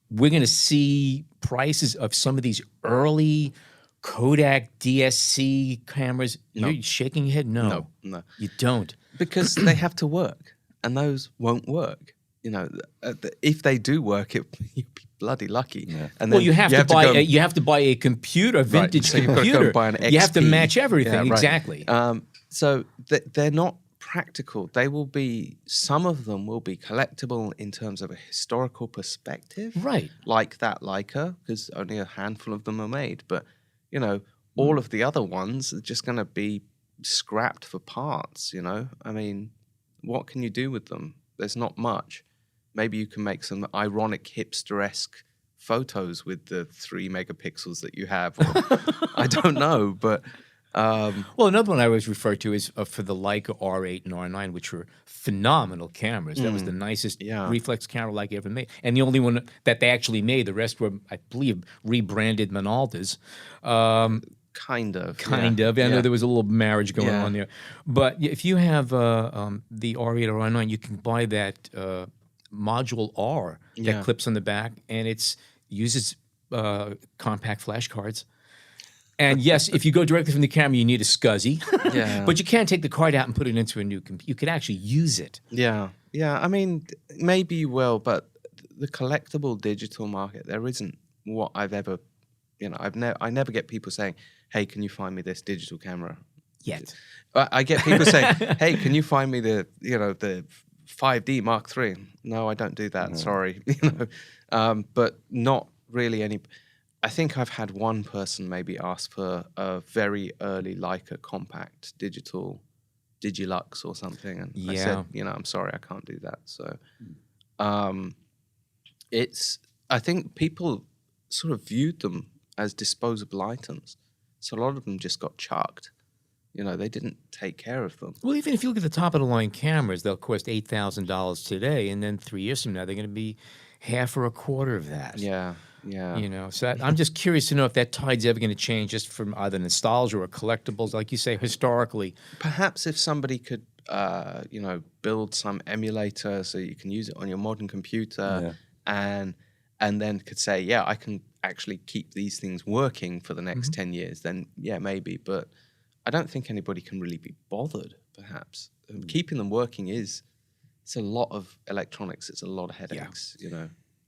we're going to see prices of some of these early Kodak DSC cameras? No. You're shaking your head. No, you don't. Because they have to work, and those won't work. If they do work, you'll be bloody lucky. Yeah. And then you have to buy a computer, a vintage so computer. You've got to go buy an XP. You have to match everything. Yeah, right. Exactly. So they're not practical. They will be. Some of them will be collectible in terms of a historical perspective, right? Like that Leica, because only a handful of them are made. But all of the other ones are just going to be scrapped for parts. I mean, what can you do with them? There's not much. Maybe you can make some ironic hipster-esque photos with the 3 megapixels that you have. Or, I don't know, but well, another one I always refer to is for the Leica R8 and R9, which were phenomenal cameras. That was the nicest reflex camera Leica ever made, and the only one that they actually made. The rest were, I believe, rebranded Minoltas. Kind of. I know there was a little marriage going on there. But if you have the R8 or R9, you can buy that Module R that clips on the back, and it uses compact flash cards. And yes, if you go directly from the camera, you need a SCSI. But you can't take the card out and put it into a new computer. You could actually use it. Yeah. I mean, maybe you will, but the collectible digital market, there isn't what I've ever, I never get people saying, "Hey, can you find me this digital camera?" Yet. I get people saying, "Hey, can you find me the 5D Mark III?" No, I don't do that. Sorry, but not really any. I think I've had one person maybe ask for a very early Leica compact digital Digilux or something, and I said, I'm sorry, I can't do that. So, I think people sort of viewed them as disposable items, so a lot of them just got chucked. They didn't take care of them. Well, even if you look at the top of the line cameras, they'll cost $8,000 today, and then 3 years from now, they're going to be half or a quarter of that. Yeah. So I'm just curious to know if that tide's ever going to change, just from either nostalgia or collectibles, like you say, historically. Perhaps if somebody could, build some emulator so you can use it on your modern computer, and then could say, I can actually keep these things working for the next 10 years, then maybe. But I don't think anybody can really be bothered, perhaps. Keeping them working it's a lot of electronics. It's a lot of headaches,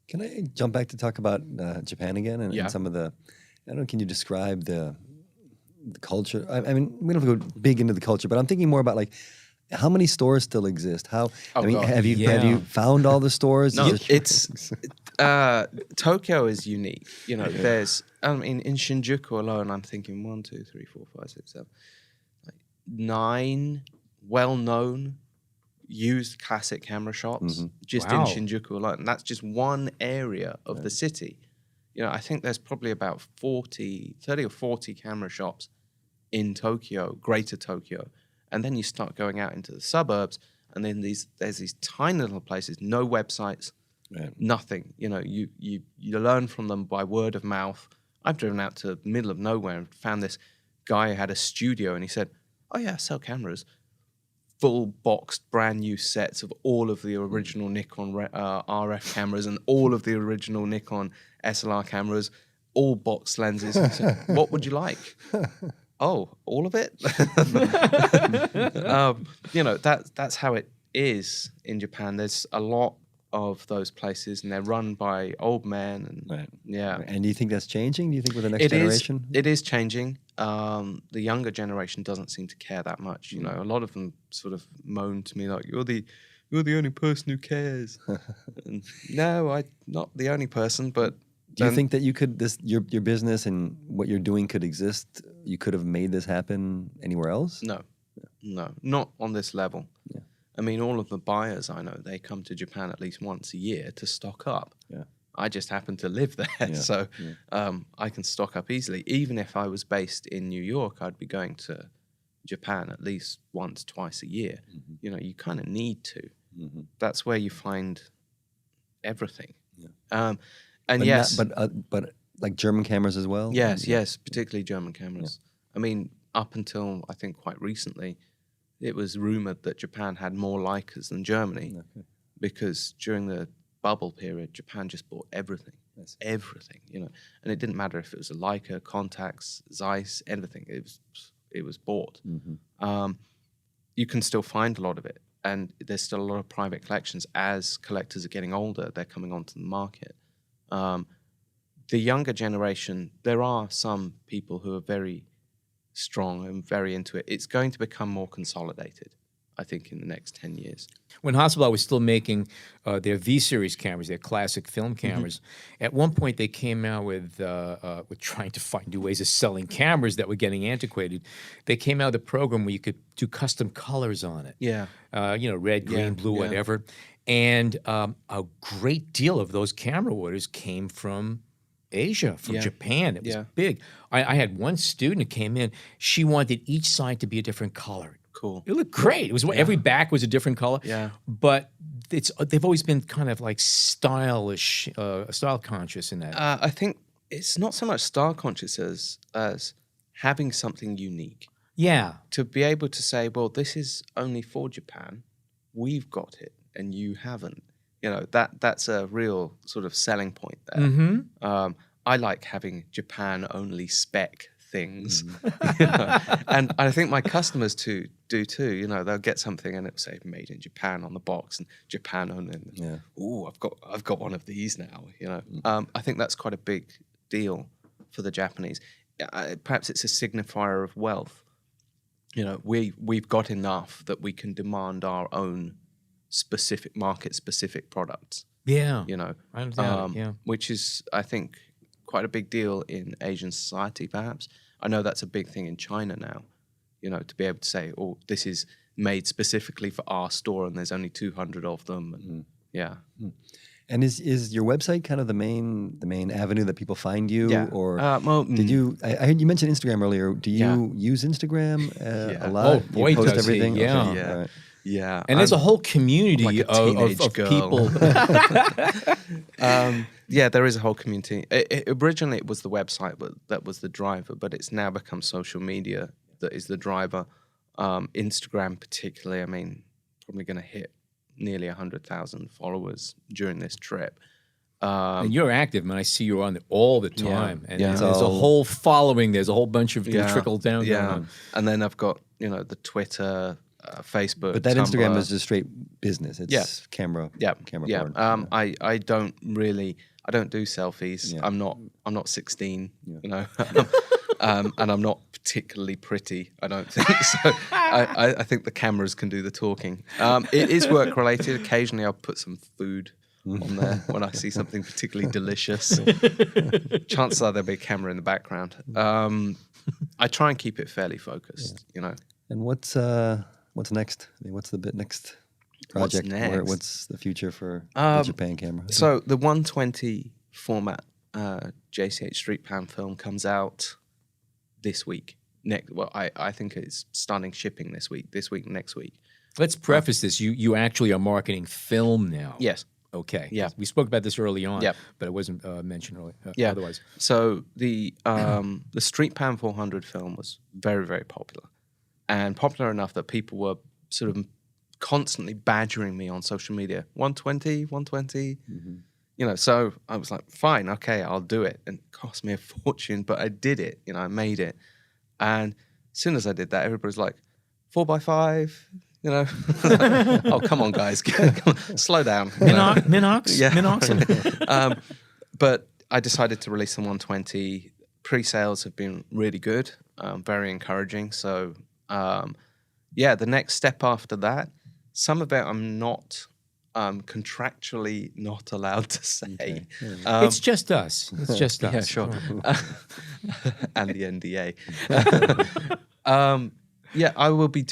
Can I jump back to talk about Japan again and some of the? I don't know. Can you describe the culture? I mean, we don't have to go big into the culture, but I'm thinking more about how many stores still exist? Have you found all the stores? No, Tokyo is unique. There's in Shinjuku alone, I'm thinking 1, 2, 3, 4, 5, 6, 7, 9 well-known used classic camera shops just in Shinjuku alone. And that's just one area of the city. I think there's probably about 30 or 40 camera shops in Tokyo, Greater Tokyo. And then you start going out into the suburbs, and then there's these tiny little places, no websites, nothing. You learn from them by word of mouth. I've driven out to the middle of nowhere and found this guy who had a studio, and he said, "Oh yeah, I sell cameras." Full boxed brand new sets of all of the original Nikon RF cameras and all of the original Nikon SLR cameras, all boxed lenses. So, what would you like? Oh, all of it? That's how it is in Japan. There's a lot of those places, and they're run by old men. And And do you think that's changing? Do you think with the next generation? It is changing. The younger generation doesn't seem to care that much. A lot of them sort of moan to me like, "You're the only person who cares." And, no, I'm not the only person, but. Do you think that you could your business and what you're doing could exist? You could have made this happen anywhere else? No, not on this level. I mean, all of the buyers I know, they come to Japan at least once a year to stock up. Yeah. I just happen to live there, so I can stock up easily. Even if I was based in New York, I'd be going to Japan at least once, twice a year. You know, you kind of need to. That's where you find everything. And but like German cameras as well. Yes, particularly German cameras. I mean, up until I think quite recently, it was rumored that Japan had more Leicas than Germany, because during the bubble period, Japan just bought everything. Everything, you know, and it didn't matter if it was a Leica, Contax, Zeiss, everything. It was bought. You can still find a lot of it, and there's still a lot of private collections. As collectors are getting older, they're coming onto the market. The younger generation, there are some people who are very strong and very into it. It's going to become more consolidated, I think, in the next 10 years. When Hasselblad was still making their V-series cameras, their classic film cameras, at one point they came out with trying to find new ways of selling cameras that were getting antiquated. They came out with a program where you could do custom colors on it. Yeah. You know, red, green, blue, whatever. And a great deal of those camera orders came from Asia, from Japan. It was big. I had one student who came in. She wanted each side to be a different color. Cool. It looked great. It was every back was a different color. Yeah. But they've always been kind of like stylish, style conscious in that. I think it's not so much style conscious as having something unique. Yeah. To be able to say, well, this is only for Japan. We've got it, and you haven't. You know, that's a real sort of selling point there. I like having Japan-only spec things. You know? And I think my customers do too. You know, they'll get something and it'll say made in Japan on the box and Japan only. Ooh, I've got one of these now. You know, I think that's quite a big deal for the Japanese. Perhaps it's a signifier of wealth. You know, we've got enough that we can demand our own specific market-specific products. Yeah. You know, I understand. which is, I think, quite a big deal in Asian society, perhaps. I know that's a big thing in China now, you know, to be able to say, oh, this is made specifically for our store and there's only 200 of them. And, And is your website kind of the main avenue that people find you? Yeah. Or well, did you? I heard you mentioned Instagram earlier. Do you use Instagram a lot? Oh, boy, you post does he, everything. yeah. Okay. Yeah. All right. Yeah. And there's a whole community like a of teenage girl. people. Yeah, there is a whole community. Originally, it was the website that was the driver, but it's now become social media that is the driver. Instagram particularly, I mean, probably going to hit nearly 100,000 followers during this trip. And you're active, man. I see you on it all the time. And yeah. there's a whole following. There's a whole bunch of trickle down going on. And then I've got, you know, the Twitter, Facebook, But that Tumblr. Instagram is just straight business. It's camera. Camera. Porn. I don't do selfies. Yeah. I'm not 16, you know, and I'm not particularly pretty. I don't think so. I think the cameras can do the talking. It is work related. Occasionally, I'll put some food on there when I see something particularly delicious. Chances are there'll be a camera in the background. I try and keep it fairly focused, you know. And what's next? I mean, what's the next project? What's next? What's the future for the Japan camera? So the 120 format JCH Street Pan film comes out this week. I think it's starting shipping this week, next week. Let's preface this. You actually are marketing film now. Yes. Okay. Yeah. We spoke about this early on, Yep. but it wasn't mentioned early, otherwise. So the Street Pan 400 film was very, very popular. And popular enough that people were sort of constantly badgering me on social media. 120. You know, so I was like, fine, okay, I'll do it. And it cost me a fortune, but I did it. You know, I made it. And as soon as I did that, everybody's like, 4x5, you know. Oh, come on, guys. Come on, slow down. Minox? Yeah. Minox? But I decided to release the 120. Pre-sales have been really good, very encouraging. So, the next step after that, some of it I'm not contractually not allowed to say. Okay. It's just us. It's just us. Yeah, sure. And the NDA. I will be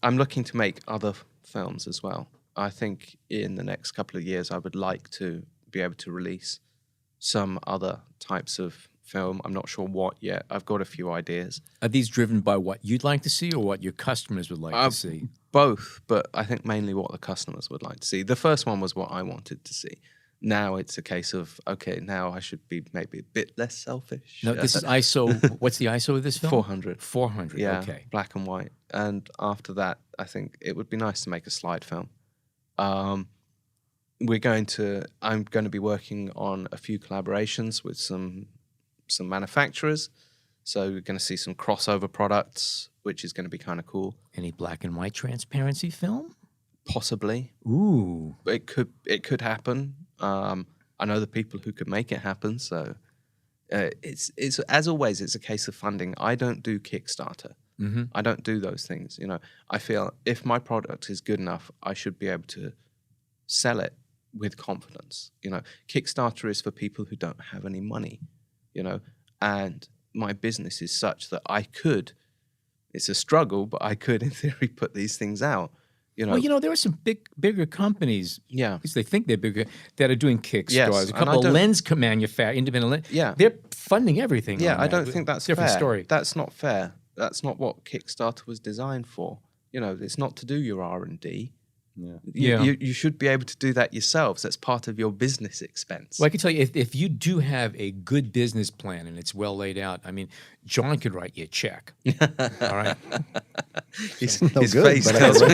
I'm looking to make other films as well. I think in the next couple of years, I would like to be able to release some other types of film. I'm not sure what yet. I've got a few ideas. Are these driven by what you'd like to see or what your customers would like to see? Both, but I think mainly what the customers would like to see. The first one was what I wanted to see. Now it's a case of, okay, now I should be maybe a bit less selfish. No, this is ISO. What's the ISO of this film? 400. 400, Yeah, okay. black and white. And after that, I think it would be nice to make a slide film. I'm going to be working on a few collaborations with some manufacturers. So we're going to see some crossover products, which is going to be kind of cool. Any black and white transparency film? Possibly. Ooh. It could happen. I know the people who could make it happen. So it's as always, it's a case of funding. I don't do Kickstarter. Mm-hmm. I don't do those things. I feel if my product is good enough, I should be able to sell it with confidence. Kickstarter is for people who don't have any money. And my business is such that I could. It's a struggle, but I could, in theory, put these things out. Well, there are some bigger companies. Yeah. At least they think they're bigger, that are doing Kickstarters. Yes, a couple of lens manufacturers, independent lens. Yeah. They're funding everything. Yeah, on I that. don't think that's different fair. Story. That's not fair. That's not what Kickstarter was designed for. It's not to do your R&D. Yeah. You should be able to do that yourselves. That's part of your business expense. Well, I can tell you, if you do have a good business plan and it's well laid out, I mean, John could write you a check. All right. His No face good, but tells me,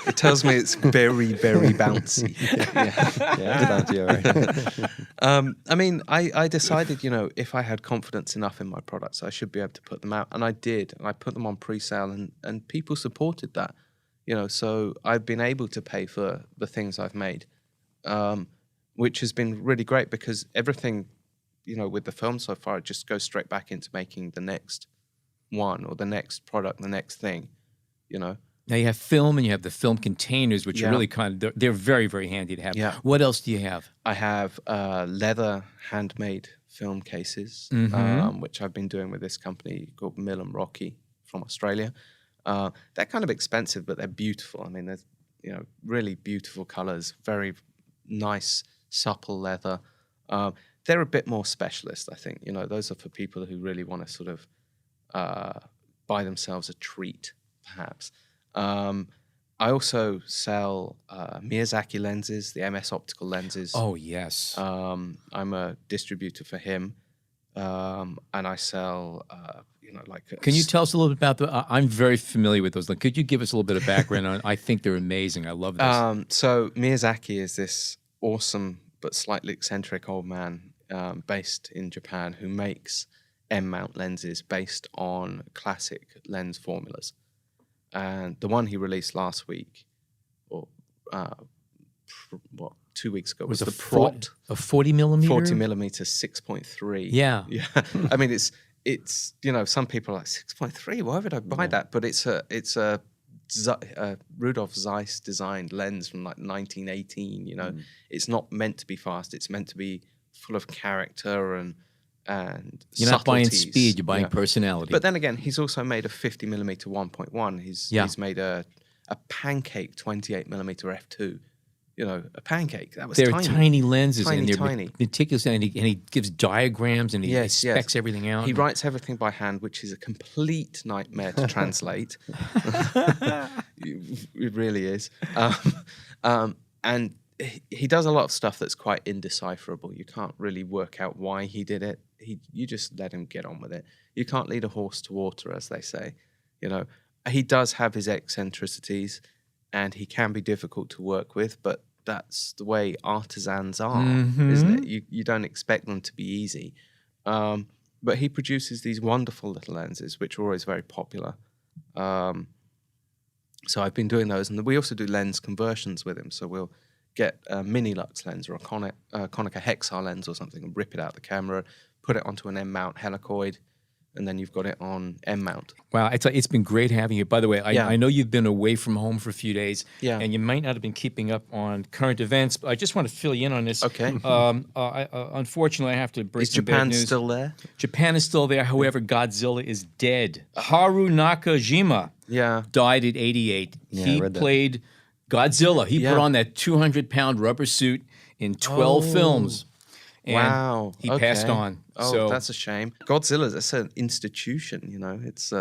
it tells me it's very, very bouncy. Yeah, it's bouncy, all right. I mean, I decided, if I had confidence enough in my products, I should be able to put them out. And I did. And I put them on pre-sale and people supported that. So I've been able to pay for the things I've made, which has been really great because everything, with the film so far, it just goes straight back into making the next one or the next product, the next thing, Now you have film and you have the film containers, which are really they're very, very handy to have. Yeah. What else do you have? I have leather handmade film cases, which I've been doing with this company called Mill and Rocky from Australia. They're kind of expensive, but they're beautiful. I mean, there's really beautiful colors, very nice, supple leather. They're a bit more specialist, I think. Those are for people who really want to sort of buy themselves a treat, perhaps. I also sell Miyazaki lenses, the MS optical lenses. Oh, yes. I'm a distributor for him, and I sell. Can you tell us a little bit about I'm very familiar with those. Could you give us a little bit of background on? I think they're amazing. I love this. So Miyazaki is this awesome but slightly eccentric old man based in Japan who makes M-mount lenses based on classic lens formulas. And the one he released last week, or 2 weeks ago, was the Prot. A 40 millimeter? 40 millimeter 6.3. Yeah. Yeah. I mean, it's some people are like 6.3. Why would I buy that? But it's a Rudolf Zeiss designed lens from like 1918. It's not meant to be fast. It's meant to be full of character and you're not buying subtleties. speed. You're buying personality. But then again, he's also made a 50 millimeter 1.1. He's made a pancake 28 millimeter f2. A pancake. That was they're tiny. tiny lenses, and they're tiny. meticulous, and he gives diagrams, and he specs everything out. He writes everything by hand, which is a complete nightmare to translate. It really is. And he does a lot of stuff that's quite indecipherable. You can't really work out why he did it. You just let him get on with it. You can't lead a horse to water, as they say. He does have his eccentricities, and he can be difficult to work with, but that's the way artisans are, isn't it? You don't expect them to be easy. But he produces these wonderful little lenses, which are always very popular. So I've been doing those. And we also do lens conversions with him. So we'll get a mini Lux lens or a Konica Hexar lens or something and rip it out of the camera, put it onto an M-mount helicoid, and then you've got it on M mount. Wow, it's been great having you. By the way, Yeah. I know you've been away from home for a few days, Yeah. and you might not have been keeping up on current events, but I just want to fill you in on this. Okay. Unfortunately, I have to break Is some bad Japan news. still there? Japan is still there. However, Godzilla is dead. Haru Nakajima Yeah. died at 88. Yeah, I He read that. played Godzilla. He Yeah. put on that 200-pound rubber suit in 12 films. And Wow. he passed on. Oh, So that's a shame. Godzilla, that's an institution, you know. It's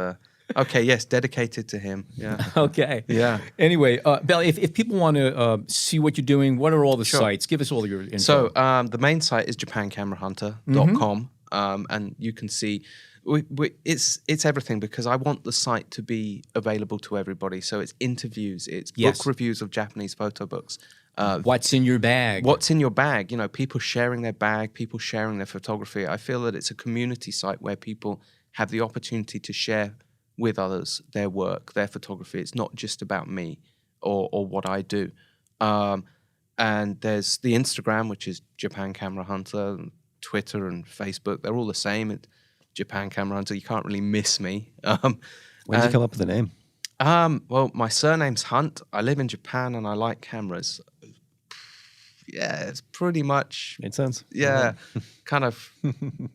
okay, yes, dedicated to him. Yeah. okay. Yeah. Anyway, Bell, if people want to see what you're doing, what are all the sites? Give us all your info. So the main site is japancameraHunter.com, and you can see it's everything, because I want the site to be available to everybody. So it's interviews, it's Yes. book reviews of Japanese photo books. What's in your bag? What's in your bag? You know, people sharing their bag, people sharing their photography. I feel that it's a community site where people have the opportunity to share with others their work, their photography. It's not just about me or what I do. And there's the Instagram, which is Japan Camera Hunter, and Twitter and Facebook. They're all the same. It's Japan Camera Hunter. You can't really miss me. When did you come up with the name? Well, my surname's Hunt. I live in Japan and I like cameras. Yeah, it's pretty much, Made sense. yeah, kind of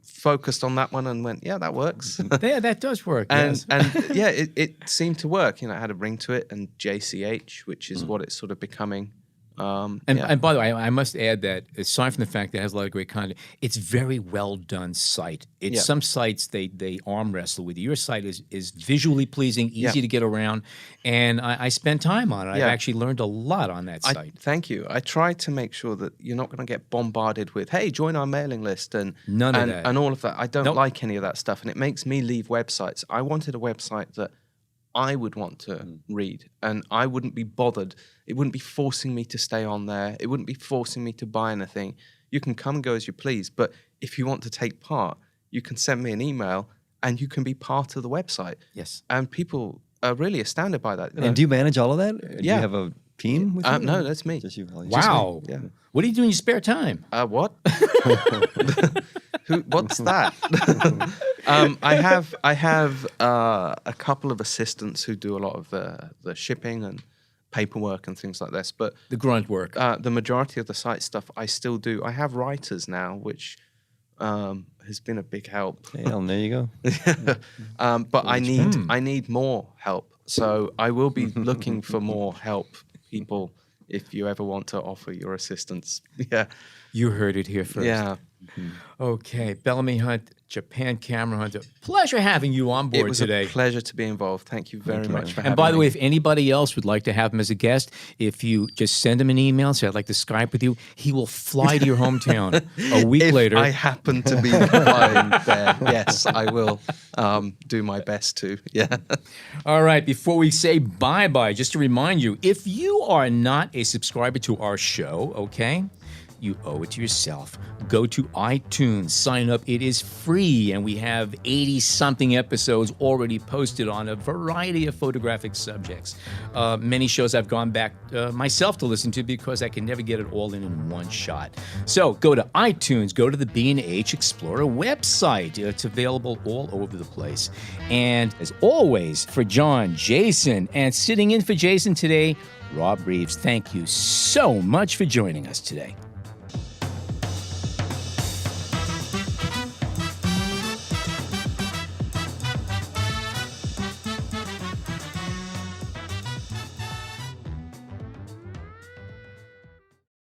focused on that one and went, yeah, that works. Yeah, that does work. and yes. and yeah, it seemed to work. You know, it had a ring to it, and JCH, which is what it's sort of becoming. And by the way, I must add that aside from the fact that it has a lot of great content, it's very well done site. It's Yeah. some sites they arm wrestle with. Your site is visually pleasing, easy to get around, and I spend time on it. I've Yeah. actually learned a lot on that site. Thank you. I try to make sure that you're not going to get bombarded with, hey, join our mailing list and None of that. and all of that. I don't Nope. like any of that stuff, and it makes me leave websites. I wanted a website that I would want to read, and I wouldn't be bothered. It wouldn't be forcing me to stay on there. It wouldn't be forcing me to buy anything. You can come and go as you please, but if you want to take part, you can send me an email and you can be part of the website. Yes. And people are really astounded by that. You know? And do you manage all of that? Do Yeah. you have a team with you? No, that's me. Just you. Wow. Yeah. What do you do in your spare time? What? What's that? I have a couple of assistants who do a lot of the shipping and paperwork and things like this. But The grunt work. the majority of the site stuff I still do. I have writers now, which has been a big help. Hey, Ellen, there you go. But I need more help. So I will be looking for more help, people, if you ever want to offer your assistance. Yeah. You heard it here first. Yeah. Okay, Bellamy Hunt, Japan Camera Hunter. Pleasure having you on board It was today. a pleasure to be involved. Thank you very much for having me. And by the way, if anybody else would like to have him as a guest, if you just send him an email, say, I'd like to Skype with you, he will fly to your hometown a week if later. I happen to be flying there, yes, I will do my best to. Yeah. All right, before we say bye-bye, just to remind you, if you are not a subscriber to our show, okay, you owe it to yourself. Go to iTunes, sign up. It is free, and we have 80-something episodes already posted on a variety of photographic subjects. Many shows I've gone back myself to listen to because I can never get it all in one shot. So go to iTunes, go to the B&H Explorer website. It's available all over the place. And as always, for John, Jason, and sitting in for Jason today, Rob Reeves, thank you so much for joining us today.